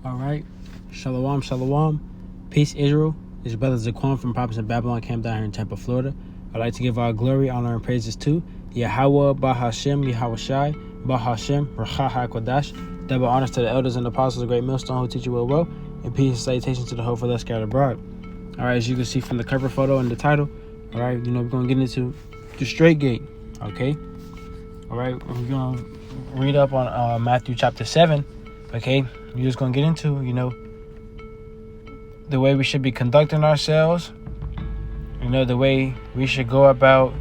All right. Shalom, shalom. Peace, Israel. This is Brother Zaquan from Prophets in Babylon camp down here in Tampa, Florida. I'd like to give our glory, honor, and praises to Yahweh, Bahashem, Yahweh Shai, Bahashem, Racha HaKodash. Double honors to the elders and apostles of Great Millstone who teach you well, and peace and salutations to the whole for that scattered abroad. All right, as you can see from the cover photo and the title, all right, we're going to get into the straight gate, okay? All right, we're going to read up on Matthew chapter 7, okay? We're just going to get into, the way we should be conducting ourselves, the way we should go about,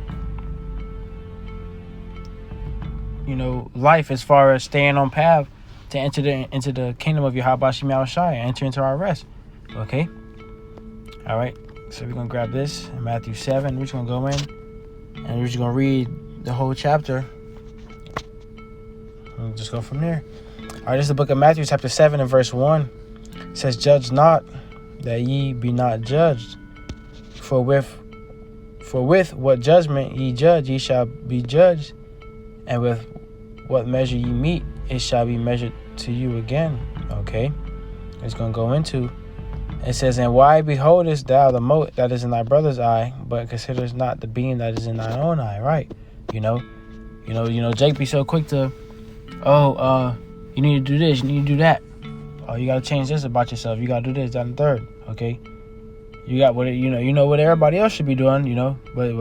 life as far as staying on path to enter into the kingdom of Yahweh Shai and enter into our rest, okay? All right, so we're going to grab this in Matthew 7. We're just going to go in and we're just going to read the whole chapter. We'll just go from there. All right, this is the book of Matthew, chapter 7 and verse 1. It says, "Judge not, that ye be not judged. For with what judgment ye judge, ye shall be judged. And with what measure ye meet, it shall be measured to you again." Okay, it's going to go into. It says, "And why beholdest thou the mote that is in thy brother's eye, but considerest not the beam that is in thine own eye?" Right? Jake be so quick to, you need to do this, you need to do that. Oh, you got to change this about yourself. You got to do this, that, and third. Okay, you got what you know what everybody else should be doing. But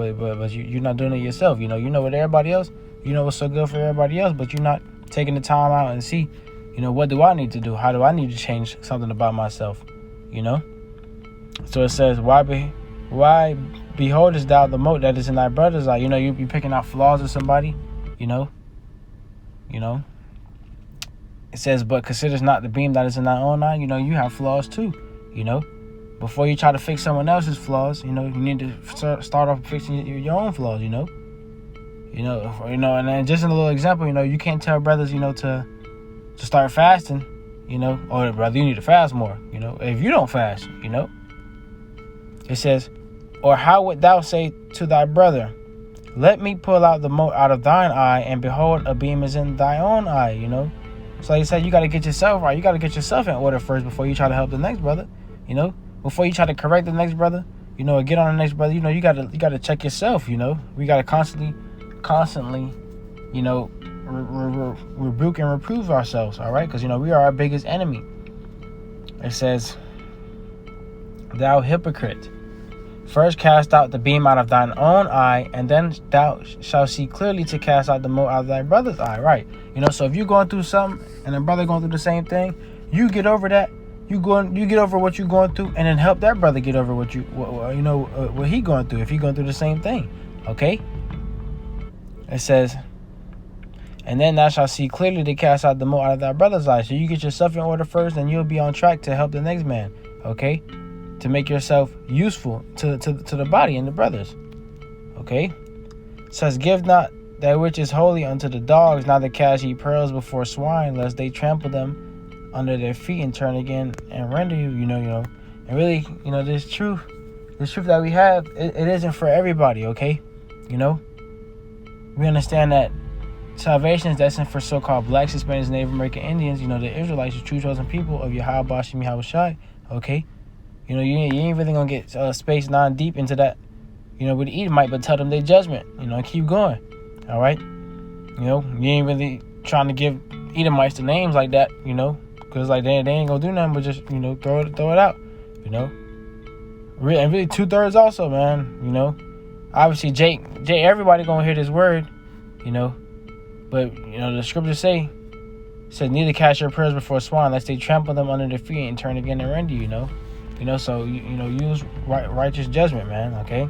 you're not doing it yourself. You know what everybody else. You know what's so good for everybody else, but you're not taking the time out and see, what do I need to do? How do I need to change something about myself? So it says, why beholdest thou the mote that is in thy brother's eye? You be picking out flaws of somebody. It says, but considers not the beam that is in thy own eye. You have flaws too. Before you try to fix someone else's flaws, you need to start off fixing your own flaws. And then just in a little example, you can't tell brothers, to start fasting, or brother, you need to fast more, if you don't fast, It says, or how would thou say to thy brother, let me pull out the mote out of thine eye, and behold, a beam is in thy own eye, So like I said, you got to get yourself right. You got to get yourself in order first before you try to help the next brother, Before you try to correct the next brother, or get on the next brother, you got to check yourself, We got to constantly, rebuke and reprove ourselves, all right? Because, we are our biggest enemy. It says, thou hypocrite, first cast out the beam out of thine own eye, and then thou shalt see clearly to cast out the mote out of thy brother's eye, right? So if you're going through something and a brother going through the same thing, you get over that. You get over what you're going through, and then help that brother get over what he going through if he going through the same thing. Okay. It says, and then thou shalt see clearly to cast out the mote out of thy brother's eye. So you get yourself in order first, and you'll be on track to help the next man. Okay, to make yourself useful to the body and the brothers. Okay. It says, give not that which is holy unto the dogs, neither cast ye pearls before swine, lest they trample them under their feet and turn again and render you, and really, this truth that we have, it isn't for everybody, okay? We understand that salvation is destined for so-called blacks, Hispanics, Native American Indians, the Israelites, the true chosen people of Yahweh Shai, okay? You ain't really gonna get space non-deep into that, with the Edomite, but tell them their judgment, and keep going, all right? You ain't really trying to give Edomites the names like that, because they ain't gonna do nothing but just throw it out, and really 2/3 also, man. Obviously Jake, everybody gonna hear this word, but the scriptures says neither cast your prayers before swine, lest they trample them under their feet and turn again and render you. So use righteous judgment, man. Okay.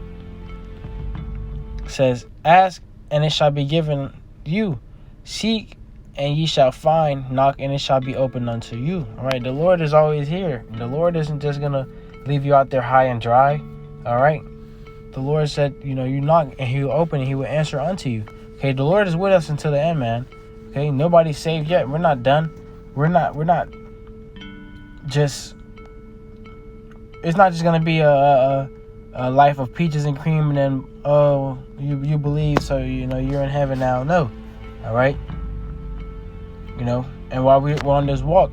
It says, ask and it shall be given you, seek and ye shall find, knock and it shall be opened unto you. All right, the Lord is always here. The Lord isn't just gonna leave you out there high and dry. All right, the Lord said, you knock and he will open and he will answer unto you. Okay, the Lord is with us until the end, man. Okay, nobody's saved yet. We're not done. We're not just. It's not just gonna be a life of peaches and cream and then you believe, so you're in heaven now. No, all right. And while we're on this walk,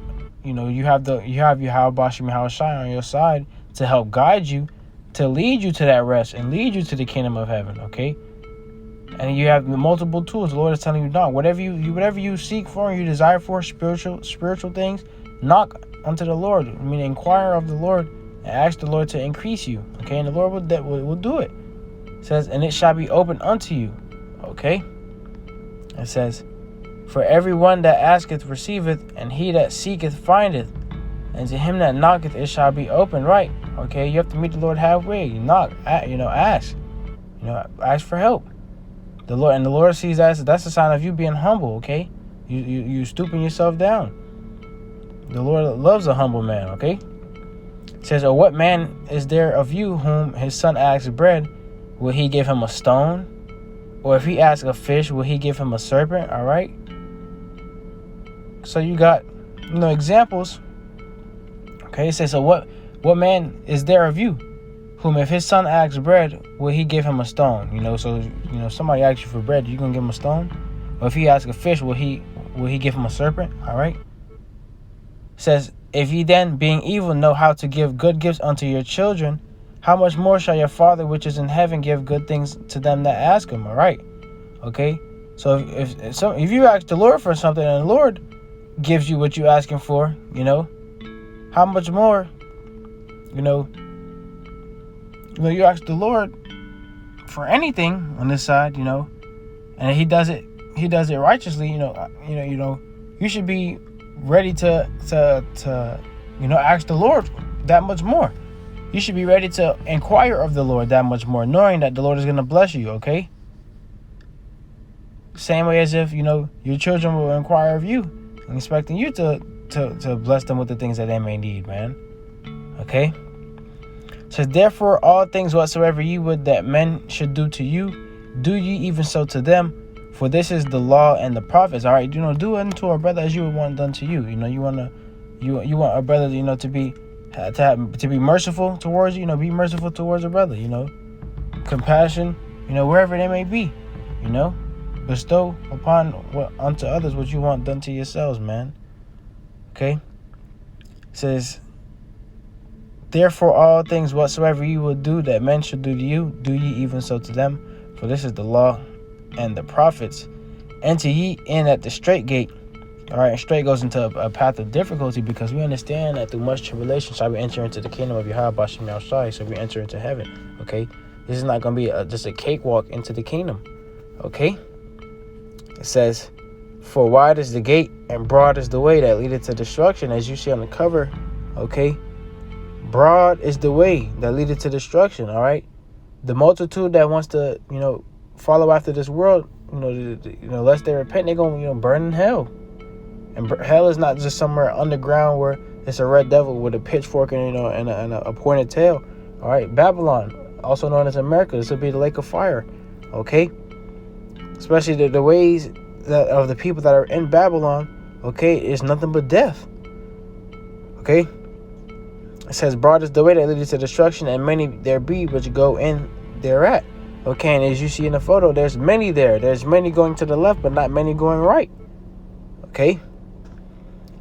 you have Yahweh Shem Shai on your side to help guide you, to lead you to that rest and lead you to the kingdom of heaven. Okay. And you have multiple tools. The Lord is telling you, knock. Whatever you seek for and you desire for, spiritual things, knock unto the Lord. I mean, inquire of the Lord and ask the Lord to increase you. Okay, and the Lord will do it. It says, and it shall be opened unto you. Okay. It says, for everyone that asketh receiveth, and he that seeketh findeth, and to him that knocketh it shall be opened. Right. Okay. You have to meet the Lord halfway. You knock. Ask. Ask for help. The Lord sees that's a sign of you being humble, okay? You stooping yourself down. The Lord loves a humble man, okay? It says, or what man is there of you whom his son asks bread, will he give him a stone? Or if he asks a fish, will he give him a serpent? All right? So you got, examples. Okay, it says, so what man is there of you whom if his son asks bread, will he give him a stone? Somebody asks you for bread, you gonna give him a stone? Or if he asks a fish, will he give him a serpent? All right. It says, if ye then, being evil, know how to give good gifts unto your children, how much more shall your Father which is in heaven give good things to them that ask him? All right. Okay. So if you ask the Lord for something and the Lord gives you what you're asking for, how much more, you ask the Lord for anything on this side, and he does it righteously, you should be ready to ask the Lord that much more. You should be ready to inquire of the Lord that much more, knowing that the Lord is going to bless you, okay? Same way as if, your children will inquire of you and expecting you to bless them with the things that they may need, man. Okay? It says, therefore, all things whatsoever ye would that men should do to you, do ye even so to them, for this is the law and the prophets. All right, do unto a brother as you would want done to you. You want a brother, to be merciful towards you. Be merciful towards a brother. Compassion. Wherever they may be. Bestow unto others what you want done to yourselves, man. Okay. It says, therefore, all things whatsoever you will do that men should do to you, do ye even so to them. For this is the law and the prophets. Enter ye in at the straight gate. All right, and straight goes into a path of difficulty, because we understand that through much tribulation shall we enter into the kingdom of Yahweh Shem Shai. So we enter into heaven. Okay, this is not going to be just a cakewalk into the kingdom. Okay, it says, for wide is the gate and broad is the way that leadeth to destruction, as you see on the cover. Okay. Broad is the way that leadeth to destruction. All right, the multitude that wants to, follow after this world, lest they repent, they're gonna, burn in hell. And hell is not just somewhere underground where it's a red devil with a pitchfork and and a pointed tail. All right, Babylon, also known as America, this will be the lake of fire. Okay, especially the ways that of the people that are in Babylon. Okay, is nothing but death. Okay. It says, broad is the way that leads to destruction, and many there be which go in thereat. Okay, and as you see in the photo, there's many there. There's many going to the left, but not many going right. Okay.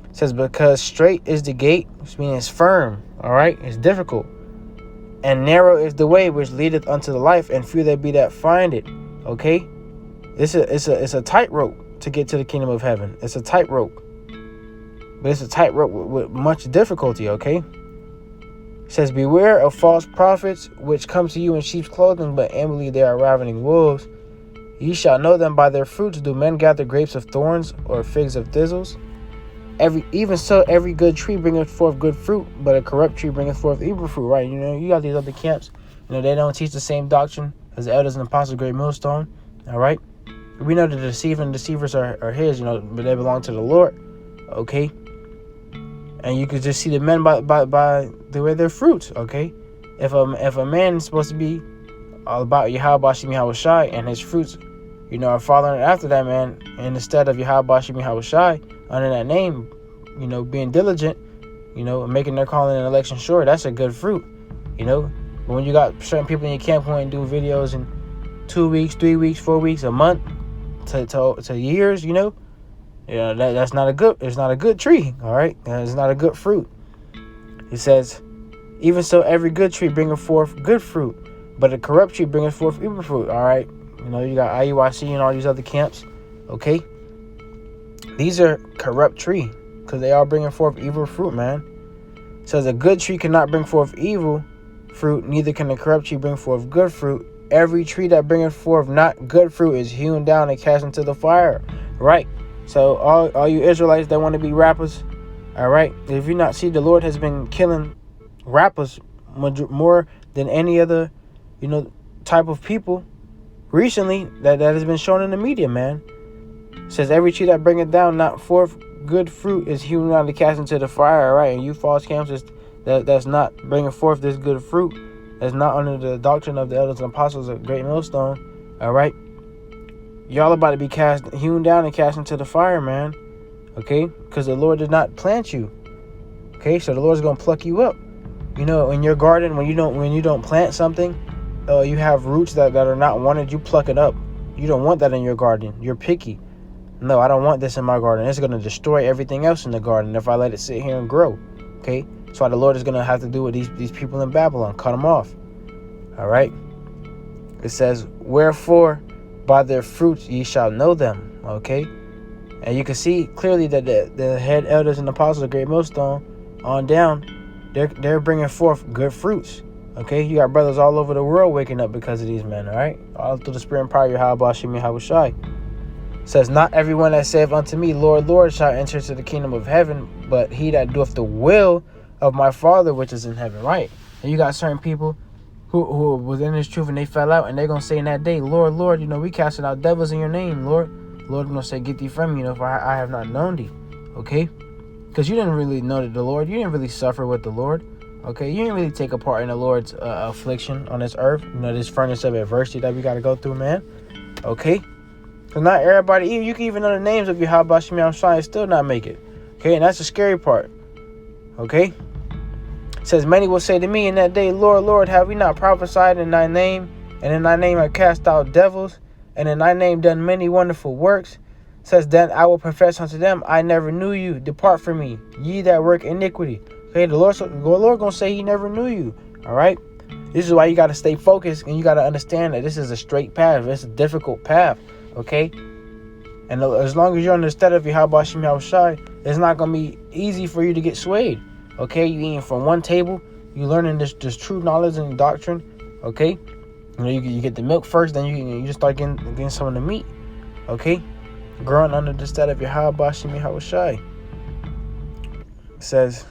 It says, because straight is the gate, which means it's firm. All right, it's difficult. And narrow is the way which leadeth unto the life, and few there be that find it. Okay. It's a tightrope to get to the kingdom of heaven. It's a tightrope. But it's a tightrope with much difficulty, okay? It says, beware of false prophets, which come to you in sheep's clothing, but inwardly they are ravening wolves. Ye shall know them by their fruits. Do men gather grapes of thorns, or figs of thistles? Even so, every good tree bringeth forth good fruit, but a corrupt tree bringeth forth evil fruit. Right? You got these other camps. They don't teach the same doctrine as the elders and apostles of Great Millstone. All right? We know the deceivers are his, but they belong to the Lord. Okay? And you could just see the men by the way their fruits, okay? If a man is supposed to be all about Yahweh Shem Shai, and his fruits, are following after that man, and instead of Yahweh Shem Shai under that name, being diligent, and making their calling and election sure, that's a good fruit, But when you got certain people in your camp who ain't doing videos in 2 weeks, 3 weeks, 4 weeks, a month, to years, Yeah, that's not a good. It's not a good tree. All right, it's not a good fruit. He says, even so, every good tree bringeth forth good fruit, but a corrupt tree bringeth forth evil fruit. All right, you got IUIC and all these other camps. Okay, these are corrupt tree because they are bringing forth evil fruit, man. It says a good tree cannot bring forth evil fruit, neither can a corrupt tree bring forth good fruit. Every tree that bringeth forth not good fruit is hewn down and cast into the fire. Right. So all you Israelites that want to be rappers, all right, if you not see, the Lord has been killing rappers more than any other, type of people recently that has been shown in the media, man. It says every tree that bringeth down not forth good fruit is hewn down and cast into the fire, all right? And you false camps that's not bringing forth this good fruit, that's not under the doctrine of the elders and apostles of Great Millstone, all right? Y'all about to be hewn down and cast into the fire, man. Okay? Because the Lord did not plant you. Okay? So the Lord's going to pluck you up. In your garden, when you don't plant something, you have roots that are not wanted, you pluck it up. You don't want that in your garden. You're picky. No, I don't want this in my garden. It's going to destroy everything else in the garden if I let it sit here and grow. Okay? That's why the Lord is going to have to do with these people in Babylon. Cut them off. All right? It says, wherefore by their fruits ye shall know them. Okay? And you can see clearly that the head elders and apostles of Great Millstone on down, they're bringing forth good fruits. Okay? You got brothers all over the world waking up because of these men. All right? All through the spirit and power of Yahweh Shem Yahweh Shai. Says, not everyone that saith unto me, Lord, Lord, shall enter into the kingdom of heaven, but he that doeth the will of my Father which is in heaven. Right? And you got certain people who was in this truth and they fell out, and they're going to say in that day, Lord, Lord, we casted out devils in your name, Lord. Lord going to say, get thee from me, for I have not known thee. Okay? Because you didn't really know the Lord. You didn't really suffer with the Lord. Okay? You didn't really take a part in the Lord's affliction on this earth. This furnace of adversity that we got to go through, man. Okay? So not everybody, you can even know the names of Yahweh Shem Yahweh Shai and still not make it. Okay? And that's the scary part. Okay? It says, many will say to me in that day, Lord, Lord, have we not prophesied in thy name? And in thy name have cast out devils? And in thy name done many wonderful works? It says, then I will profess unto them, I never knew you. Depart from me, ye that work iniquity. Okay, the Lord going to say he never knew you. All right? This is why you got to stay focused, and you got to understand that this is a straight path. It's a difficult path. Okay? And as long as you're on the stead of Yahweh Shem Yahweh Shai, it's not going to be easy for you to get swayed. Okay, you eating from one table, you learning this true knowledge and doctrine. Okay, you get the milk first, then you just start getting some of the meat. Okay, growing under the stead of Yahweh Shem Yahweh Shai. It says,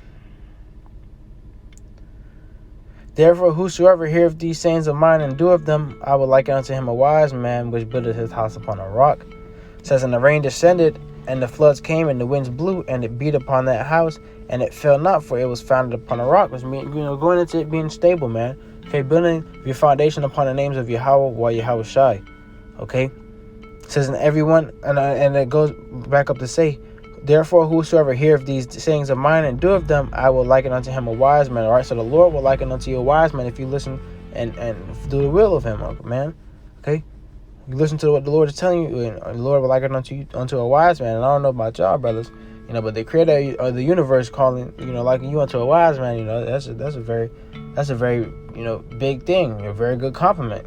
therefore whosoever heareth these sayings of mine and doeth them, I will liken unto him a wise man which buildeth his house upon a rock. It says, and the rain descended, and the floods came, and the winds blew, and it beat upon that house, and it fell not, for it was founded upon a rock. Which means, going into it being stable, man. Okay, building your foundation upon the names of Yahweh while Yahweh Shai. Okay, it says, and everyone, and it goes back up to say, therefore whosoever heareth these sayings of mine and doeth them, I will liken unto him a wise man. All right, so the Lord will liken unto you a wise man if you listen and do the will of him, man. Okay. You listen to what the Lord is telling you, and the Lord will liken unto a wise man. And I don't know about y'all, brothers, but the creator of the universe calling, liking you unto a wise man, that's a very big thing, a very good compliment.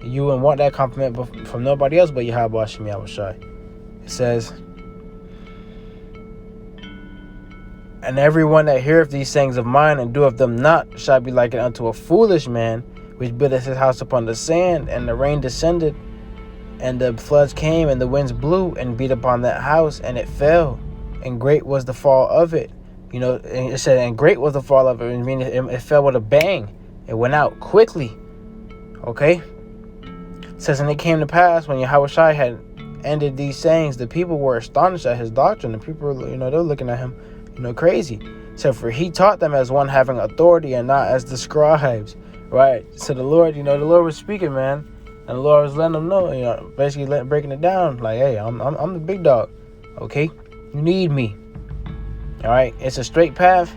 You wouldn't want that compliment from nobody else but Yahweh Shem Yahweh Shai. It says, and everyone that heareth these sayings of mine and doeth them not shall be likened unto a foolish man, which buildeth his house upon the sand, and the rain descended, and the floods came, and the winds blew, and beat upon that house, and it fell, and great was the fall of it. And it said, and great was the fall of it. I mean, it fell with a bang. It went out quickly. Okay? It says, and it came to pass, when Yahweh Shai had ended these sayings, the people were astonished at his doctrine. The people, they're looking at him, crazy. So, for he taught them as one having authority, and not as the scribes. Right, so the Lord, the Lord was speaking, man, and the Lord was letting them know, basically breaking it down, like, hey, I'm the big dog, okay? You need me, all right? It's a straight path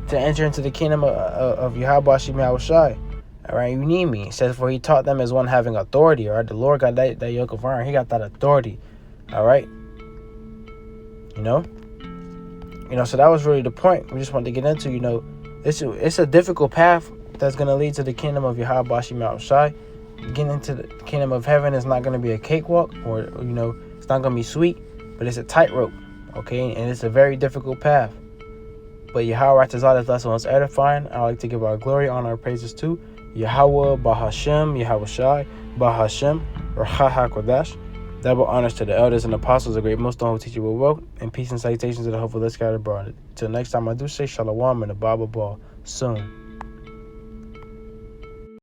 to enter into the kingdom of Yahweh Shem Yahweh Shai, all right? You need me. It says, for he taught them as one having authority, all right? The Lord got that yoke of iron. He got that authority, all right? So that was really the point. We just wanted to get into, it's a difficult path that's going to lead to the kingdom of Yahweh Bashim Shai. Getting into the kingdom of heaven is not going to be a cakewalk, or, it's not going to be sweet, but it's a tightrope, okay? And it's a very difficult path. But Yahweh Tazal is less most edifying. I like to give our glory, honor, and praises to Yahweh, Bahashem, Yahweh Shai, Bahashem, or HaHaKodesh. Double honors to the elders and apostles, a great Muslim who teach you well, and peace and salutations to the hopeful that scattered abroad. Till next time, I do say Shalom and the Bible ball soon.